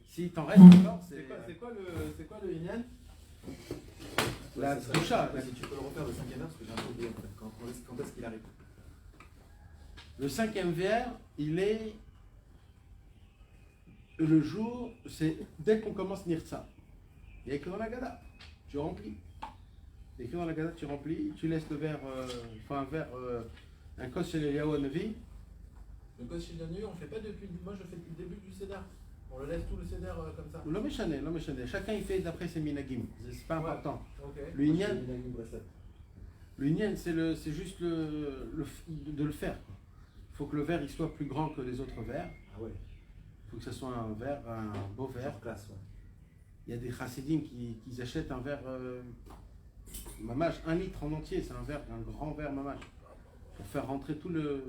Si t'en restes encore, c'est quoi le Inyan? La doucha. Si tu peux le refaire le 5e vers, parce que j'ai un peu oublié en fait. Quand est-ce qu'il arrive? Le 5e vers, il est le jour, c'est dès qu'on commence Nirtsa. Il y a écrit dans la Gada, tu remplis. Il y a écrit dans la Gada, tu remplis, tu laisses le verre, un kos chez Eliyahu Hanavi. Le kos chez Eliyahu, on ne fait pas depuis. Moi je le fais depuis le début du Seder. On le laisse tout le Seder comme ça. L'homme est chané. Chacun il fait d'après ses minagim. C'est pas important. Okay. Le Inyan, c'est juste de le faire. Il faut que le verre il soit plus grand que les autres verres. Ah ouais. Il faut que ce soit un beau verre. Classe, ouais. Il y a des chassidim qui achètent un verre mamash, 1 litre en entier, c'est un grand verre mamash. Pour faire rentrer tout le...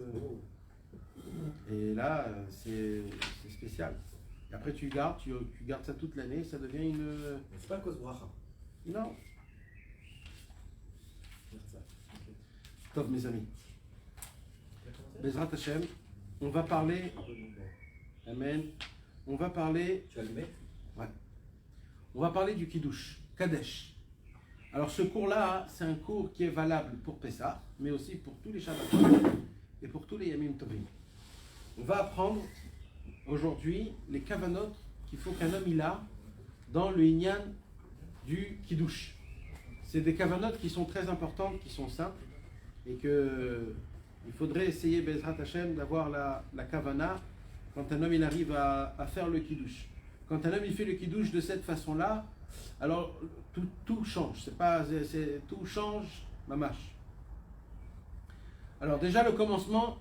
Et là, c'est spécial. Et après tu gardes ça toute l'année, ça devient une... Mais c'est pas le kos bracha. Non. Tov mes amis. Bezrat Hashem, on va parler... Amen. On va parler... Tu as allumé? Ouais. On va parler du Kiddush, Kadesh. Alors ce cours-là, c'est un cours qui est valable pour Pessah, mais aussi pour tous les Shabbat et pour tous les Yamim Tovim. On va apprendre aujourd'hui les kavanot qu'il faut qu'un homme il a dans le Inyan du Kiddush. C'est des kavanot qui sont très importantes, qui sont simples, et que il faudrait essayer, Bezrat Hashem, d'avoir la kavana quand un homme il arrive à faire le Kiddush. Quand un homme il fait le Kiddush de cette façon-là, alors tout change. Tout change, mamash. Alors déjà le commencement,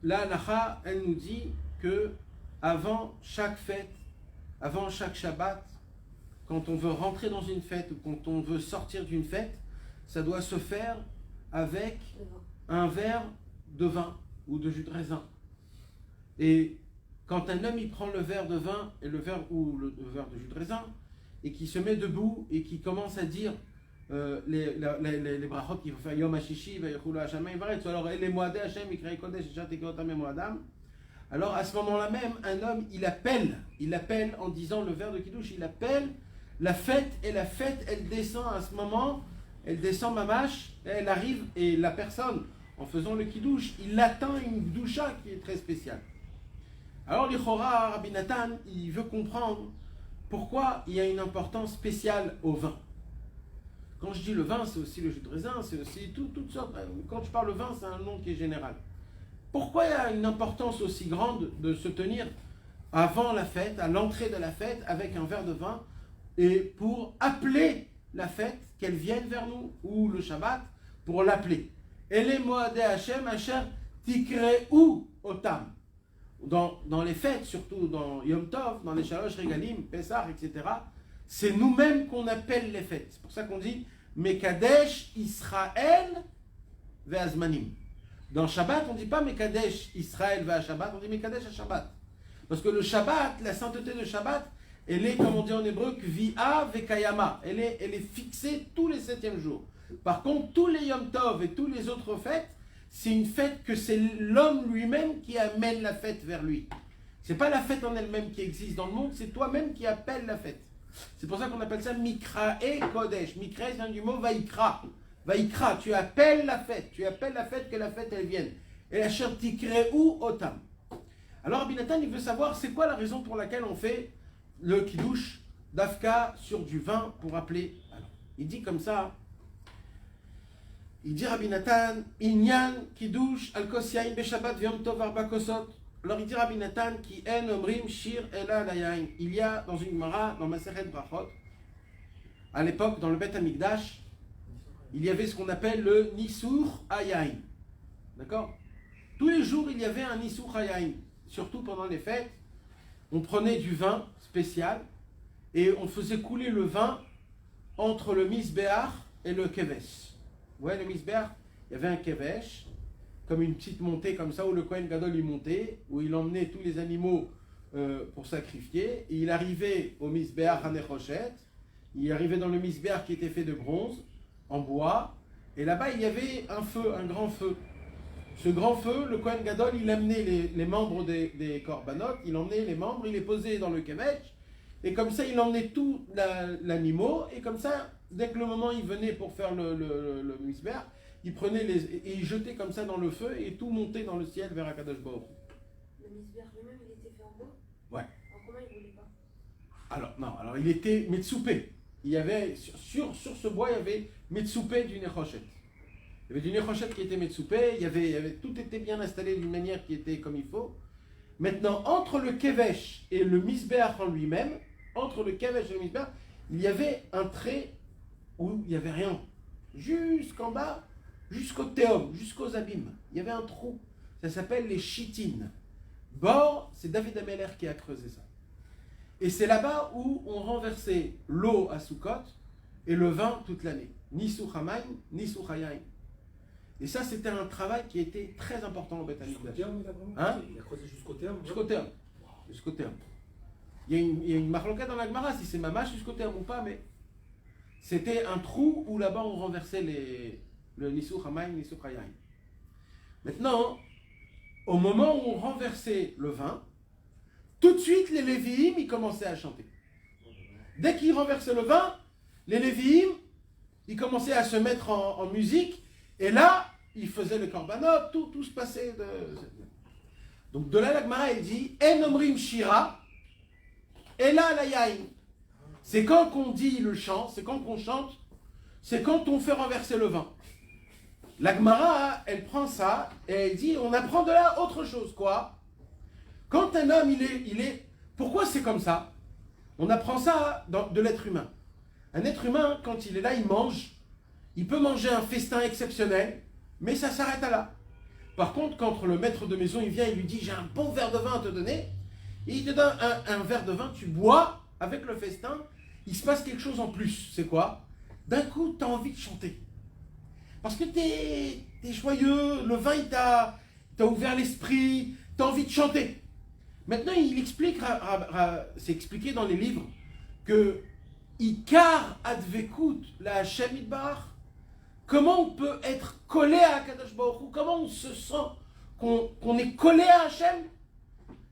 la halacha, elle nous dit que avant chaque fête, avant chaque Shabbat, quand on veut rentrer dans une fête ou quand on veut sortir d'une fête, ça doit se faire avec un verre de vin ou de jus de raisin. Et quand un homme il prend le verre de vin et le verre de jus de raisin et qui se met debout et qui commence à dire les brachot qu'il faut faire Yom HaShishi Vayechulu Hashamayim Varetz, alors les Moadé Hashem Ikrei Kodesh Shatekotam Moadam. Alors à ce moment-là même, un homme il appelle en disant le verre de Kiddush, il appelle la fête, et la fête elle descend à ce moment, elle descend mamash, elle arrive, et la personne en faisant le Kiddush, il atteint une doucha qui est très spéciale. Alors l'Ichora, Rabbi Nathan, il veut comprendre pourquoi il y a une importance spéciale au vin. Quand je dis le vin, c'est aussi le jus de raisin, c'est aussi toutes sortes. Quand je parle de vin, c'est un nom qui est général. Pourquoi il y a une importance aussi grande de se tenir avant la fête, à l'entrée de la fête, avec un verre de vin, et pour appeler la fête, qu'elle vienne vers nous, ou le Shabbat, pour l'appeler. Et les Moadé Hashem, Asher Tikreu Otam. Dans les fêtes, surtout dans Yom Tov, dans les Shalosh Regalim, Pessah, etc., c'est nous-mêmes qu'on appelle les fêtes. C'est pour ça qu'on dit Mekadesh Israël Ve'azmanim. Dans Shabbat, on ne dit pas Mekadesh Israël Ve'ashabbat, on dit Mekadesh HaShabbat. Parce que le Shabbat, la sainteté de Shabbat, elle est, comme on dit en hébreu, Kvi'a Ve'kayama. Elle est fixée tous les 7e jours. Par contre, tous les Yom Tov et tous les autres fêtes, c'est une fête que c'est l'homme lui-même qui amène la fête vers lui. C'est pas la fête en elle-même qui existe dans le monde, c'est toi-même qui appelles la fête. C'est pour ça qu'on appelle ça Mikra et Kodesh. Mikra vient du mot Vaikra. Vaikra, tu appelles la fête que la fête elle vienne. Et la cher Tikreu Otam. Alors Rabbi Nathan, il veut savoir c'est quoi la raison pour laquelle on fait le Kiddush d'Afka sur du vin pour appeler. Alors, il dit comme ça. Il dit Rabbi Nathan, Inyan Kiddush al kos yain beshabbat v'yom tov arba kosot. Alors il dit Rabbi Nathan qui en omrim shir ela la yain. Il y a dans une Gemara, dans Masechet Brachot, à l'époque dans le Bet Hamikdash, il y avait ce qu'on appelle le Nisur Hayain. D'accord? Tous les jours il y avait un Nisur Hayain. Surtout pendant les fêtes, on prenait du vin spécial et on faisait couler le vin entre le Misbéach et le Kevesh. Ouais, le Misbéach, il y avait un Kevesh, comme une petite montée comme ça, où le Kohen Gadol y montait, où il emmenait tous les animaux pour sacrifier, et il arrivait au Misbéach à Nechoshet, il arrivait dans le Misbéach qui était fait de bronze, en bois, et là-bas il y avait un feu, un grand feu. Ce grand feu, le Kohen Gadol, il amenait les membres des korbanot, il emmenait les membres, il les posait dans le kemesh, et comme ça, il emmenait tout l'animal, et comme ça, dès que le moment il venait pour faire le misber, il prenait et il jetait comme ça dans le feu, et tout montait dans le ciel vers Akadosh Baruch Hu. Le misber lui-même, il était fait en bois? Ouais. Alors comment il voulait pas? Alors il était metsoupé. Il y avait, sur ce bois, il y avait metsoupé du nechoshet. Il y avait du nechoshet qui était metsoupé, tout était bien installé d'une manière qui était comme il faut. Maintenant, entre le kevesh et le misbeach en lui-même, entre le kevesh et le misbeach, il y avait un trait où il n'y avait rien. Jusqu'en bas, jusqu'au théum, jusqu'aux abîmes. Il y avait un trou. Ça s'appelle les chitines. Bord, c'est David Ameller qui a creusé ça. Et c'est là-bas où on renversait l'eau à Sukkot et le vin toute l'année. Ni sous Hamayim, ni sous Hayayim. Et ça, c'était un travail qui était très important au Beth Amikdash. Jusqu'au terme, il a vraiment Hein? Il a creusé jusqu'au terme. Jusqu'au terme. Jusqu'au terme. Il y a une marloquette dans la Gemara, si c'est mamash jusqu'au terme ou pas, mais c'était un trou où là-bas on renversait le Nisou Hamayim, Nisou Hayayim. Maintenant, au moment où on renversait le vin, tout de suite les Lévi'im, ils commençaient à chanter. Dès qu'ils renversaient le vin, les Lévi'im, ils commençaient à se mettre en musique, et là, ils faisaient le korbanot, tout se passait de... Donc de là, la Gemara, elle dit « En omrim shira, et là, la yain ». C'est quand on dit le chant, c'est quand on chante, c'est quand on fait renverser le vin. La Gemara, elle prend ça, et elle dit « On apprend de là autre chose, quoi ?» Quand un homme, il est... Pourquoi c'est comme ça? On apprend ça de l'être humain. Un être humain, quand il est là, il mange. Il peut manger un festin exceptionnel, mais ça s'arrête à là. Par contre, quand le maître de maison, il vient, il lui dit « J'ai un bon verre de vin à te donner », et il te donne un verre de vin, tu bois avec le festin, il se passe quelque chose en plus. C'est quoi? D'un coup, tu as envie de chanter. Parce que tu es joyeux, le vin, il t'a ouvert l'esprit, tu as envie de chanter. Maintenant, il explique, c'est expliqué dans les livres, que Ikar advekut la Hashem Yitbarach, comment on peut être collé à Akadosh Baruch Hu, comment on se sent qu'on est collé à Hashem.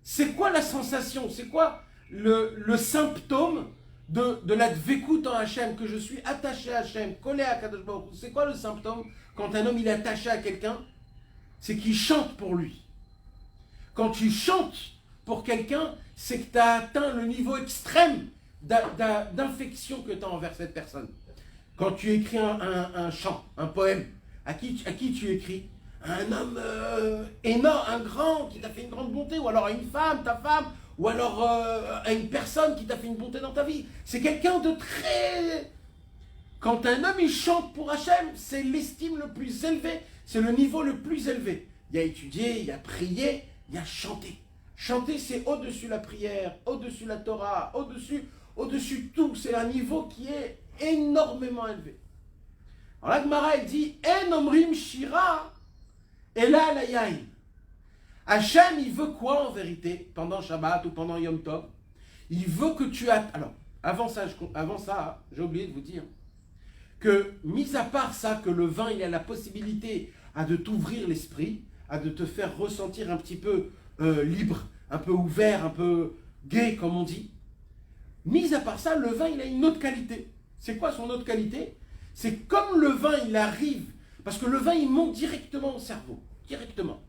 C'est quoi la sensation? C'est quoi le symptôme de la dvekut en Hashem, que je suis attaché à Hashem, collé à Akadosh Baruch Hu? C'est quoi le symptôme quand un homme il est attaché à quelqu'un? C'est qu'il chante pour lui. Quand tu chantes pour quelqu'un, c'est que tu as atteint le niveau extrême d'infection que tu as envers cette personne. Quand tu écris un chant, un poème, à qui tu écris? À un homme énorme, un grand, qui t'a fait une grande bonté, ou alors à une femme, ta femme, ou alors à une personne qui t'a fait une bonté dans ta vie. C'est quelqu'un de très... Quand un homme il chante pour Hachem, c'est l'estime le plus élevé, c'est le niveau le plus élevé. Il y a étudié, il y a prié, il y a chanté. Chanter, c'est au-dessus la prière, au-dessus la Torah, au-dessus tout. C'est un niveau qui est énormément élevé. Alors la Gemara, elle dit En omrim shira, et là la yain. Hachem, il veut quoi en vérité, pendant Shabbat ou pendant Yom Tov? Il veut que tu aies... Alors, avant ça, j'ai oublié de vous dire que, mis à part ça, que le vin, il a la possibilité de t'ouvrir l'esprit, de te faire ressentir un petit peu libre, un peu ouvert, un peu gai, comme on dit. Mis à part ça, le vin, il a une autre qualité. C'est quoi son autre qualité? C'est comme le vin, il arrive, parce que le vin, il monte directement au cerveau, directement.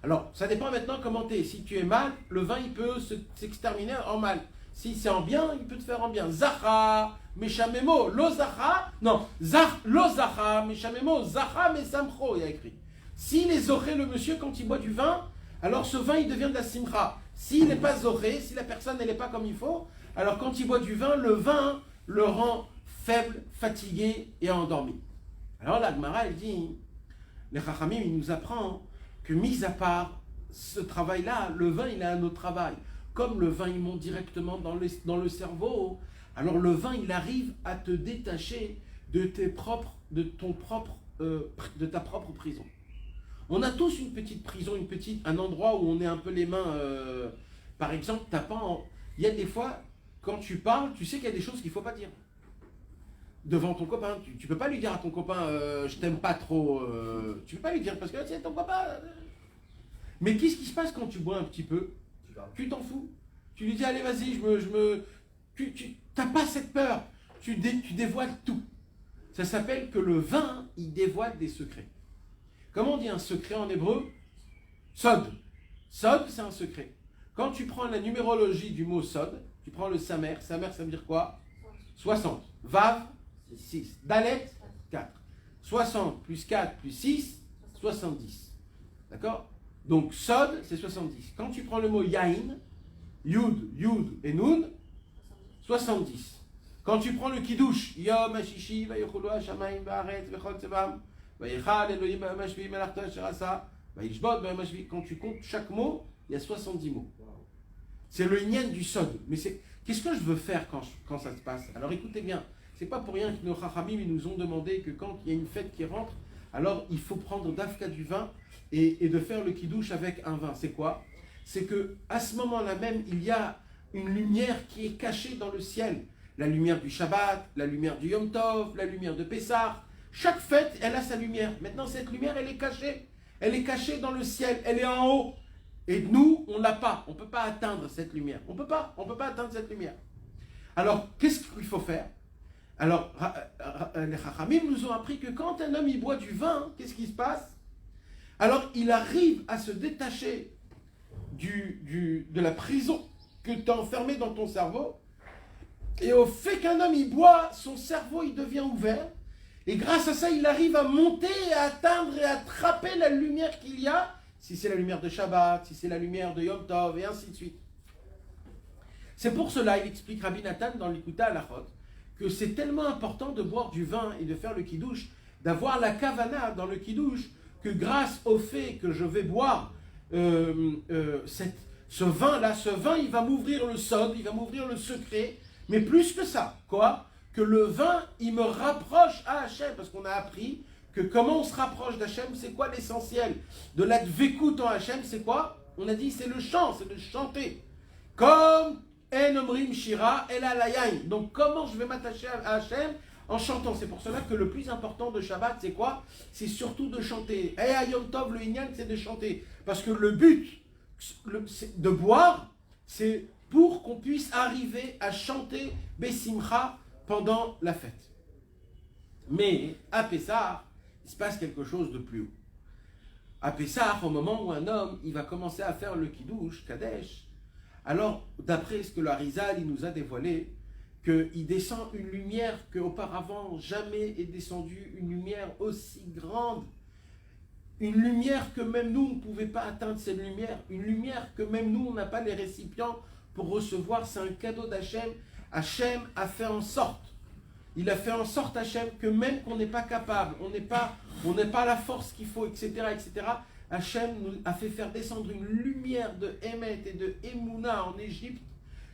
Alors, ça dépend maintenant comment tu es. Si tu es mal, le vin, il peut s'exterminer en mal. Si c'est en bien, il peut te faire en bien. Zacha, Meshamemo, lo Zacha, non, lo Zacha, Meshamemo, Zacha, Mesamcho, il y a écrit. S'il est zoré, le monsieur, quand il boit du vin, alors ce vin, il devient de la simcha. S'il n'est pas zoré, si la personne n'est pas comme il faut, alors quand il boit du vin, le vin le rend faible, fatigué et endormi. Alors la Gemara, elle dit, les Chachamim, il nous apprend que, mis à part ce travail-là, le vin, il a un autre travail. Comme le vin, il monte directement dans le cerveau, alors le vin, il arrive à te détacher de ta propre prison. On a tous une petite prison, un endroit où on est un peu les mains. Par exemple, il y a des fois, quand tu parles, tu sais qu'il y a des choses qu'il ne faut pas dire. devant ton copain. Tu peux pas lui dire à ton copain je t'aime pas trop. Tu peux pas lui dire parce que c'est ton copain. Mais qu'est-ce qui se passe quand tu bois un petit peu? Tu t'en fous. Tu lui dis allez vas-y, tu n'as pas cette peur. Tu dévoiles tout. Ça s'appelle que le vin, il dévoile des secrets. Comment on dit un secret en hébreu? Sod. Sod, c'est un secret. Quand tu prends la numérologie du mot sod, tu prends le samer. Samer, ça veut dire quoi? 60. Vav, 6. Dalet, 4. 60 plus 4 plus 6, 70. D'accord? Donc sod, c'est 70. Quand tu prends le mot yain, yud, yud et nun, 70. Quand tu prends le kiddush, Yom Hashishi, Vayochulu Hashamayim Va'aretz Vechol Tzevam, Vayichal Elohim B'Yom Hashvi Melachto Asher Asa, Vayishbot B'Yom Hashvi. Quand tu comptes chaque mot, il y a 70 mots. C'est le yen du sod. Mais qu'est-ce que je veux faire quand ça se passe? Alors écoutez bien, c'est pas pour rien que nos chachamim nous ont demandé que quand il y a une fête qui rentre, alors il faut prendre d'afka du vin et de faire le kiddush avec un vin. C'est quoi? C'est que à ce moment-là même, il y a une lumière qui est cachée dans le ciel. La lumière du Shabbat, la lumière du Yom Tov, la lumière de Pessah. Chaque fête, elle a sa lumière. Maintenant, cette lumière, elle est cachée. Elle est cachée dans le ciel. Elle est en haut. Et nous, on ne l'a pas. On ne peut pas atteindre cette lumière. On ne peut pas atteindre cette lumière. Alors, qu'est-ce qu'il faut faire? Alors, les Chachamim nous ont appris que quand un homme il boit du vin, qu'est-ce qui se passe? Alors, il arrive à se détacher de la prison que tu as enfermée dans ton cerveau. Et au fait qu'un homme il boit, son cerveau il devient ouvert. Et grâce à ça, il arrive à monter, à atteindre et à attraper la lumière qu'il y a. Si c'est la lumière de Shabbat, si c'est la lumière de Yom Tov, et ainsi de suite. C'est pour cela, il explique Rabbi Nathan dans l'Ikuta Halachot, que c'est tellement important de boire du vin et de faire le kiddush, d'avoir la kavana dans le kiddush, que grâce au fait que je vais boire ce vin-là, ce vin, il va m'ouvrir le sod, il va m'ouvrir le secret. Mais plus que ça, quoi? Que le vin, il me rapproche à Hachem, parce qu'on a appris que comment on se rapproche d'Hachem, c'est quoi l'essentiel de la dvekut en Hachem, c'est quoi? On a dit c'est le chant, c'est de chanter. Comme En Omrim Shira El Alayain. Donc comment je vais m'attacher à Hachem? En chantant. C'est pour cela que le plus important de Shabbat, c'est quoi? C'est surtout de chanter. Et à Yom Tov, le Inyan, c'est de chanter. Parce que le but de boire, c'est pour qu'on puisse arriver à chanter Bessimcha pendant la fête. Mais à Pessah, il se passe quelque chose de plus haut. À Pessah, au moment où un homme il va commencer à faire le Kiddush, Kadesh, alors d'après ce que l'Arizal il nous a dévoilé, qu'il descend une lumière qu'auparavant jamais est descendue, une lumière aussi grande, une lumière que même nous on ne pouvait pas atteindre cette lumière, une lumière que même nous on n'a pas les récipients pour recevoir, c'est un cadeau d'Hachem. Hachem a fait en sorte, il a fait en sorte Hachem que même qu'on n'est pas capable, on n'est pas la force qu'il faut, etc., etc., Hachem nous a fait faire descendre une lumière de Emet et de Emouna en Égypte,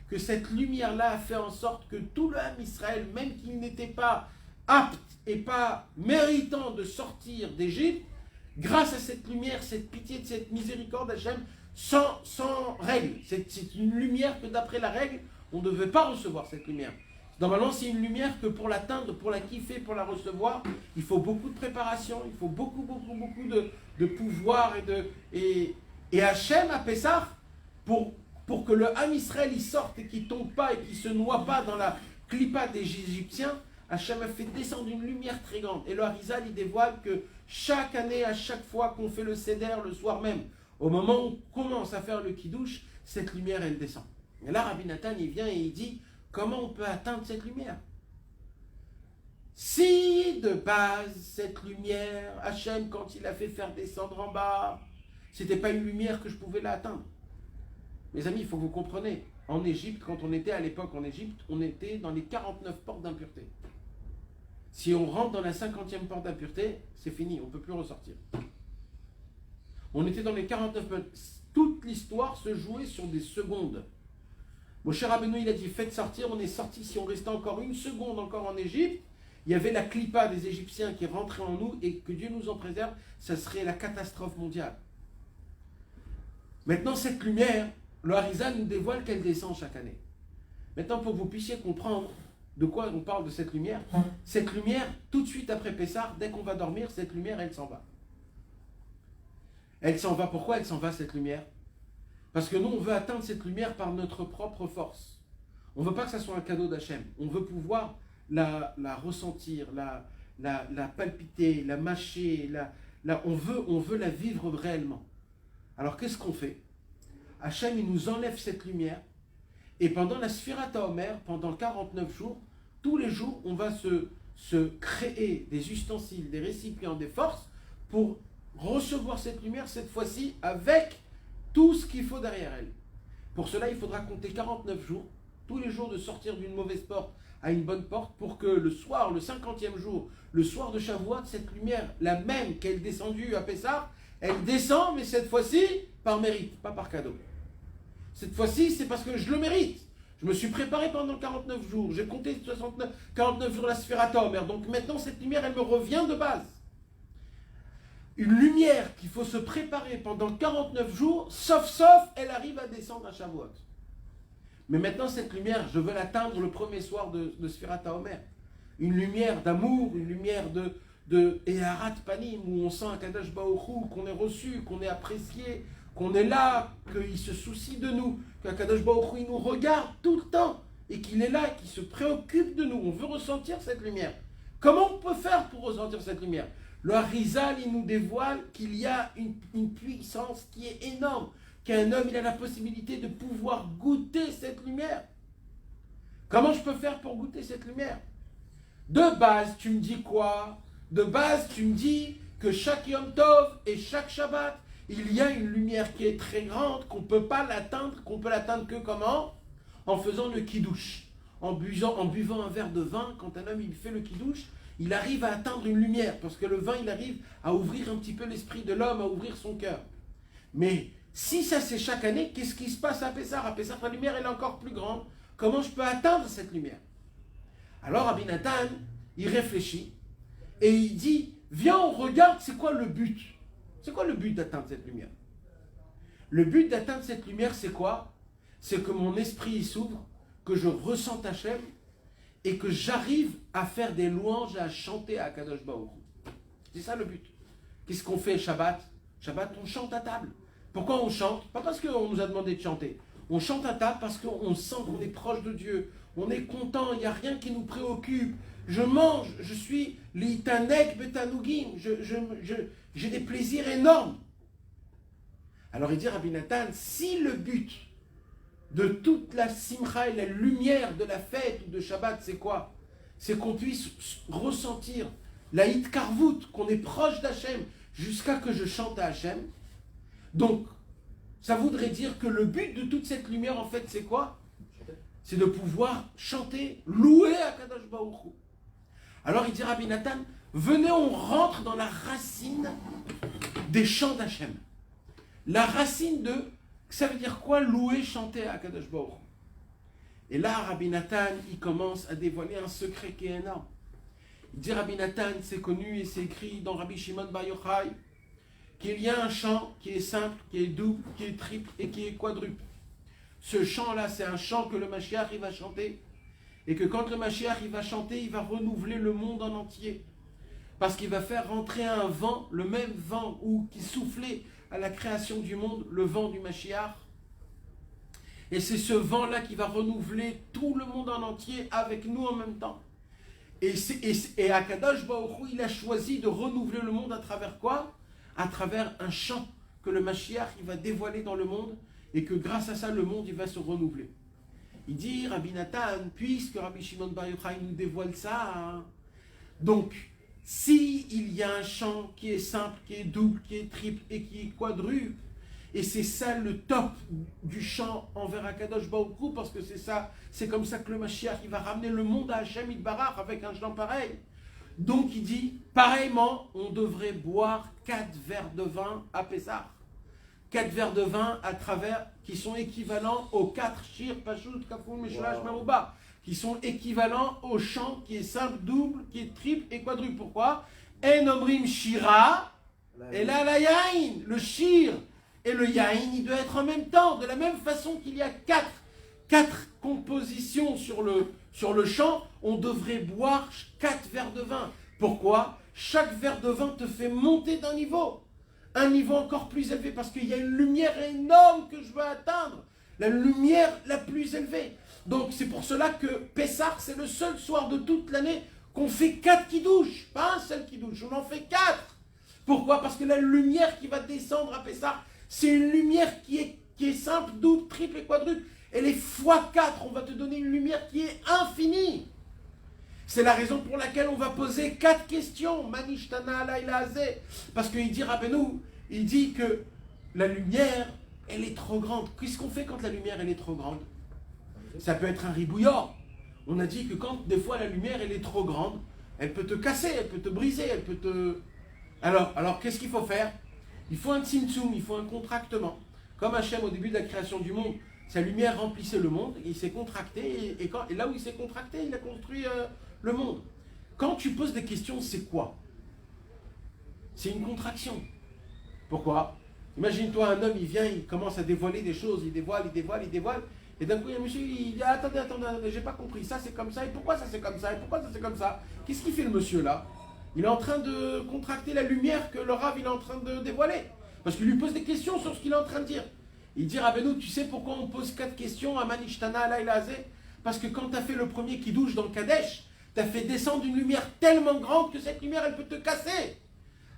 que cette lumière-là a fait en sorte que tout le Ham Israël, même qu'il n'était pas apte et pas méritant de sortir d'Égypte, grâce à cette lumière, cette pitié, cette miséricorde d'Hachem, sans règle. C'est une lumière que d'après la règle, on ne devait pas recevoir cette lumière. Normalement, c'est une lumière que pour l'atteindre, pour la kiffer, pour la recevoir, il faut beaucoup de préparation, il faut beaucoup de pouvoir et Hachem a Pessah pour que le Ham Israël il sorte et qu'il ne tombe pas et qu'il ne se noie pas dans la clipa des Égyptiens. Hachem a fait descendre une lumière très grande. Et le Harizal, il dévoile que chaque année, à chaque fois qu'on fait le Seder le soir même, au moment où on commence à faire le Kiddush, cette lumière, elle descend. Et là, Rabbi Nathan, il vient et il dit, comment on peut atteindre cette lumière? Si de base, cette lumière, Hachem, quand il a fait faire descendre en bas, c'était pas une lumière que je pouvais l'atteindre. Mes amis, il faut que vous compreniez. En Égypte, quand on était à l'époque en Égypte, on était dans les 49 portes d'impureté. Si on rentre dans la 50e porte d'impureté, c'est fini, on ne peut plus ressortir. On était dans les 49 portes. Toute l'histoire se jouait sur des secondes. Moshe Rabbeinu, il a dit, faites sortir, on est sorti. Si on restait encore une seconde encore en Égypte, il y avait la clipa des Égyptiens qui rentrait en nous et que Dieu nous en préserve, ça serait la catastrophe mondiale. Maintenant, cette lumière, le Harizal nous dévoile qu'elle descend chaque année. Maintenant, pour que vous puissiez comprendre, De quoi on parle de cette lumière? Cette lumière, tout de suite après Pessah, dès qu'on va dormir, cette lumière, elle s'en va. Elle s'en va. Pourquoi elle s'en va, cette lumière? Parce que nous, on veut atteindre cette lumière par notre propre force. On ne veut pas que ça soit un cadeau d'Hachem. On veut pouvoir la ressentir, la palpiter, la mâcher. On veut la vivre réellement. Alors, qu'est-ce qu'on fait? Hachem, il nous enlève cette lumière. Et pendant la Sfirat HaOmer, pendant 49 jours, tous les jours, on va se créer des ustensiles, des récipients, des forces pour recevoir cette lumière, cette fois-ci, avec tout ce qu'il faut derrière elle. Pour cela, il faudra compter 49 jours, tous les jours de sortir d'une mauvaise porte à une bonne porte, pour que le soir, le 50e jour, le soir de Shavuot, cette lumière, la même qu'elle est descendue à Pessah, elle descend, mais cette fois-ci, par mérite, pas par cadeau. Cette fois-ci, c'est parce que je le mérite. Je me suis préparé pendant 49 jours. J'ai compté 49 jours la Sfirat HaOmer. Donc maintenant, cette lumière, elle me revient de base. Une lumière qu'il faut se préparer pendant 49 jours, sauf, elle arrive à descendre à Shavuot. Mais maintenant, cette lumière, je veux l'atteindre le premier soir de Sfirat HaOmer. Une lumière d'amour, une lumière de Eharat Panim, où on sent un Kadosh Baruch Hu, qu'on est reçu, qu'on est apprécié, qu'on est là, qu'il se soucie de nous, qu'un Kadosh Baruch Hu, il nous regarde tout le temps, et qu'il est là, qu'il se préoccupe de nous. On veut ressentir cette lumière. Comment on peut faire pour ressentir cette lumière? Le Harizal, il nous dévoile qu'il y a une puissance qui est énorme, qu'un homme, il a la possibilité de pouvoir goûter cette lumière. Comment je peux faire pour goûter cette lumière? De base, tu me dis quoi? De base, tu me dis que chaque Yom Tov et chaque Shabbat, il y a une lumière qui est très grande, qu'on ne peut pas l'atteindre, qu'on peut l'atteindre que comment? En faisant le kidouche, en buvant un verre de vin. Quand un homme il fait le kidouche, il arrive à atteindre une lumière, parce que le vin, il arrive à ouvrir un petit peu l'esprit de l'homme, à ouvrir son cœur. Mais si ça c'est chaque année, qu'est-ce qui se passe à Pessah? À Pessah, la lumière elle est encore plus grande. Comment je peux atteindre cette lumière? Alors Rabbi Nathan, il réfléchit, et il dit, viens on regarde c'est quoi le but. C'est quoi le but d'atteindre cette lumière? Le but d'atteindre cette lumière, c'est quoi? C'est que mon esprit s'ouvre, que je ressente Hachem, et que j'arrive à faire des louanges et à chanter à Kadosh Baruch Hu. C'est ça le but. Qu'est-ce qu'on fait Shabbat? Shabbat, on chante à table. Pourquoi on chante? Pas parce qu'on nous a demandé de chanter. On chante à table parce qu'on sent qu'on est proche de Dieu. On est content, il n'y a rien qui nous préoccupe. Je mange, je suis l'itanek betanugim. J'ai des plaisirs énormes. Alors il dit Rabbi Nathan, si le but de toute la simcha et la lumière de la fête ou de Shabbat, c'est quoi? C'est qu'on puisse ressentir la hitkarvut, qu'on est proche d'Hachem, jusqu'à que je chante à Hachem. Donc, ça voudrait dire que le but de toute cette lumière, en fait, c'est quoi? C'est de pouvoir chanter, louer à Kadosh Baruch Hu. Alors il dit Rabbi Nathan, venez, on rentre dans la racine des chants d'Hachem. La racine de, ça veut dire quoi louer, chanter à Kadosh Baruch Hu? Et là, Rabbi Nathan, il commence à dévoiler un secret qui est énorme. Il dit Rabbi Nathan, c'est connu et c'est écrit dans Rabbi Shimon Bar Yochai, qu'il y a un chant qui est simple, qui est double, qui est triple et qui est quadruple. Ce chant-là, c'est un chant que le Mashiach, il va chanter. Et que quand le Mashiach, il va chanter, il va renouveler le monde en entier. Parce qu'il va faire rentrer un vent, le même vent qui soufflait à la création du monde, le vent du Mashiach. Et c'est ce vent-là qui va renouveler tout le monde en entier avec nous en même temps. Et Akadosh Baruch Hu, il a choisi de renouveler le monde à travers quoi? À travers un chant que le Mashiach, il va dévoiler dans le monde, et que grâce à ça, le monde, il va se renouveler. Il dit, Rabbi Nathan, puisque Rabbi Shimon Bar Yochai nous dévoile ça, hein, donc, si il y a un chant qui est simple, qui est double, qui est triple et qui est quadruple, et c'est ça le top du chant envers Akadosh Baruch Hu, parce que c'est ça, c'est comme ça que le Mashiach, il va ramener le monde à Hachem Yitbarach avec un chant pareil. Donc il dit, pareillement, on devrait boire 4 verres de vin à Pessah. 4 verres de vin à travers, qui sont équivalents aux 4 shir, pashut, kaful, meshulash, marouba, qui sont équivalents au chant qui est simple, double, qui est triple et quadruple. Pourquoi? En omrim shira, et là la yain, le shir et le yain, il doit être en même temps, de la même façon qu'il y a 4 position sur le champ, on devrait boire 4 verres de vin. Pourquoi? Chaque verre de vin te fait monter d'un niveau. Un niveau encore plus élevé, parce qu'il y a une lumière énorme que je veux atteindre. La lumière la plus élevée. Donc c'est pour cela que Pessah, c'est le seul soir de toute l'année qu'on fait 4 kidouches. Pas un seul kidouche, on en fait 4. Pourquoi? Parce que la lumière qui va descendre à Pessah, c'est une lumière qui est simple, double, triple et quadruple. Elle est x4, on va te donner une lumière qui est infinie. C'est la raison pour laquelle on va poser 4 questions. Manishtana alayla azeh. Parce qu'il dit, Rabbeinu, il dit que la lumière, elle est trop grande. Qu'est-ce qu'on fait quand la lumière, elle est trop grande? Ça peut être un ribouillard. On a dit que quand des fois la lumière, elle est trop grande, elle peut te casser, elle peut te briser, elle peut te... Alors qu'est-ce qu'il faut faire? Il faut un tzimtzum, il faut un contractement. Comme Hachem, au début de la création du monde, sa lumière remplissait le monde, et il s'est contracté, et là où il s'est contracté, il a construit le monde. Quand tu poses des questions, c'est quoi? C'est une contraction. Pourquoi? Imagine-toi un homme, il vient, il commence à dévoiler des choses, il dévoile, et d'un coup il y a un monsieur, il dit attendez, j'ai pas compris, ça c'est comme ça, et pourquoi ça c'est comme ça, et pourquoi ça c'est comme ça? Qu'est-ce qu'il fait le monsieur là? Il est en train de contracter la lumière que le Rav il est en train de dévoiler. Parce qu'il lui pose des questions sur ce qu'il est en train de dire. Il dit Rabbeinu, tu sais pourquoi on pose 4 questions à Manishtana alayla azeh? Parce que quand tu as fait le premier kidouche dans le Kadesh, tu as fait descendre une lumière tellement grande que cette lumière elle peut te casser.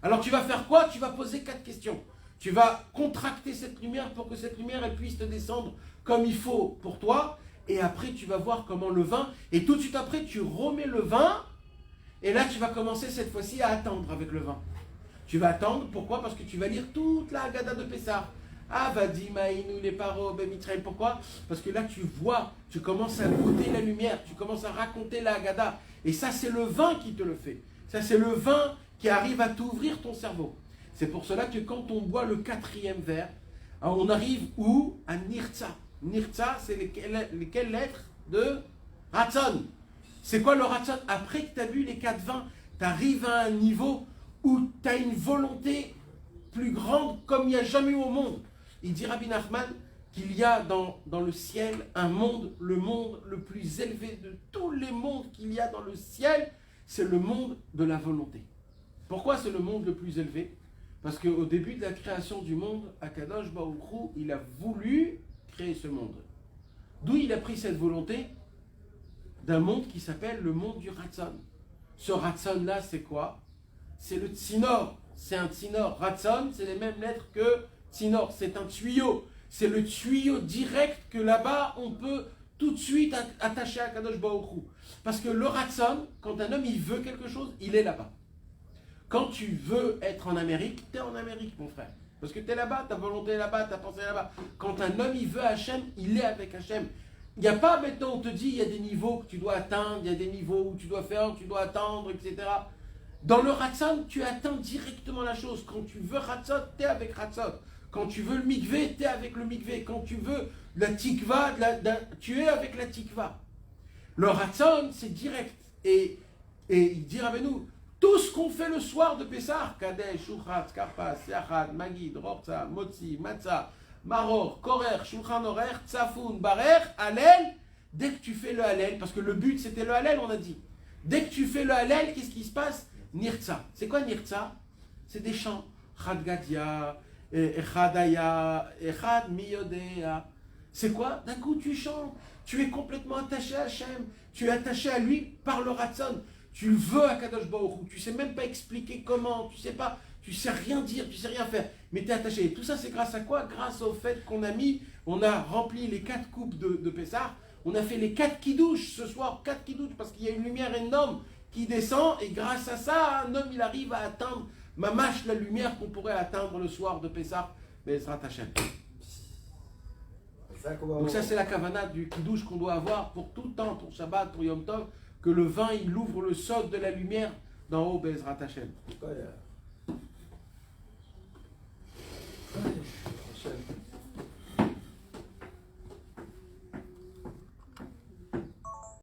Alors tu vas faire quoi? Tu vas poser 4 questions. Tu vas contracter cette lumière pour que cette lumière elle puisse te descendre comme il faut pour toi. Et après tu vas voir comment le vin, et tout de suite après tu remets le vin. Et là, tu vas commencer cette fois-ci à attendre avec le vin. Tu vas attendre, pourquoi? Parce que tu vas lire toute la Haggadah de Pessah. Ah, Vadi, Maïnou, les Paro, Bemitraïm. Pourquoi? Parce que là, tu vois, tu commences à goûter la lumière, tu commences à raconter la Haggadah. Et ça, c'est le vin qui te le fait. Ça, c'est le vin qui arrive à t'ouvrir ton cerveau. C'est pour cela que quand on boit le 4e verre, on arrive où? À Nirtza. Nirtza, c'est lesquelles lettres de Ratzon. C'est quoi le Ratzon? Après que tu as bu les 4 vins, tu arrives à un niveau où tu as une volonté plus grande comme il n'y a jamais eu au monde. Il dit Rabbi Nachman qu'il y a dans le ciel un monde, le monde le plus élevé de tous les mondes qu'il y a dans le ciel, c'est le monde de la volonté. Pourquoi c'est le monde le plus élevé? Parce qu'au début de la création du monde, Akadosh Baruch Hu, il a voulu créer ce monde. D'où il a pris cette volonté? D'un monde qui s'appelle le monde du Ratzon. Ce Ratzon-là, c'est quoi? C'est le Tsinor. C'est un Tsinor. Ratzon, c'est les mêmes lettres que Tsinor. C'est un tuyau. C'est le tuyau direct que là-bas, on peut tout de suite attacher à Kadosh Baruch Hu. Parce que le Ratzon, quand un homme il veut quelque chose, il est là-bas. Quand tu veux être en Amérique, tu es en Amérique, mon frère. Parce que tu es là-bas, ta volonté est là-bas, ta pensée est là-bas. Quand un homme il veut Hachem, il est avec Hachem. Il n'y a pas maintenant, on te dit, il y a des niveaux que tu dois atteindre, il y a des niveaux où tu dois faire, tu dois attendre, etc. Dans le Ratzon, tu atteins directement la chose. Quand tu veux Ratzon, tu es avec Ratzon. Quand tu veux le mikvé, tu es avec le mikvé. Quand tu veux la tikva, tu es avec la tikva. Le Ratzon, c'est direct. Et il dit Rabbeinu, tout ce qu'on fait le soir de Pessah, Kadesh, Shuchat, Karpas, Yachad, Magid, Rorza, Motzi, Matzah, Maror, Korer, Shulchan Orer, Tsafoun, Barer, Hallel, dès que tu fais le Hallel, parce que le but c'était le Hallel, on a dit. Dès que tu fais le Hallel, qu'est-ce qui se passe? Nirtza. C'est quoi Nirtza? C'est des chants. Chad Gadia, Echadaya, Echad Miyodea. C'est quoi? D'un coup tu chantes. Tu es complètement attaché à Hachem. Tu es attaché à lui par le Ratzon. Tu veux à Kadosh Baruch Hu. Tu sais même pas expliquer comment. Tu sais pas. Tu sais rien dire, tu sais rien faire, mais tu es attaché. Et tout ça, c'est grâce à quoi? Grâce au fait qu'on a rempli les 4 coupes de Pessah, on a fait les 4 kidouches ce soir, 4 kidouches, parce qu'il y a une lumière énorme qui descend, et grâce à ça, un homme, il arrive à atteindre, mamash, la lumière qu'on pourrait atteindre le soir de Pessah, Bezrat Hashem. Donc ça, c'est la kavana du kidouche qu'on doit avoir pour tout le temps, pour Shabbat, pour Yom Tov, que le vin, il ouvre le sod de la lumière d'en haut, Bezrat Hashem.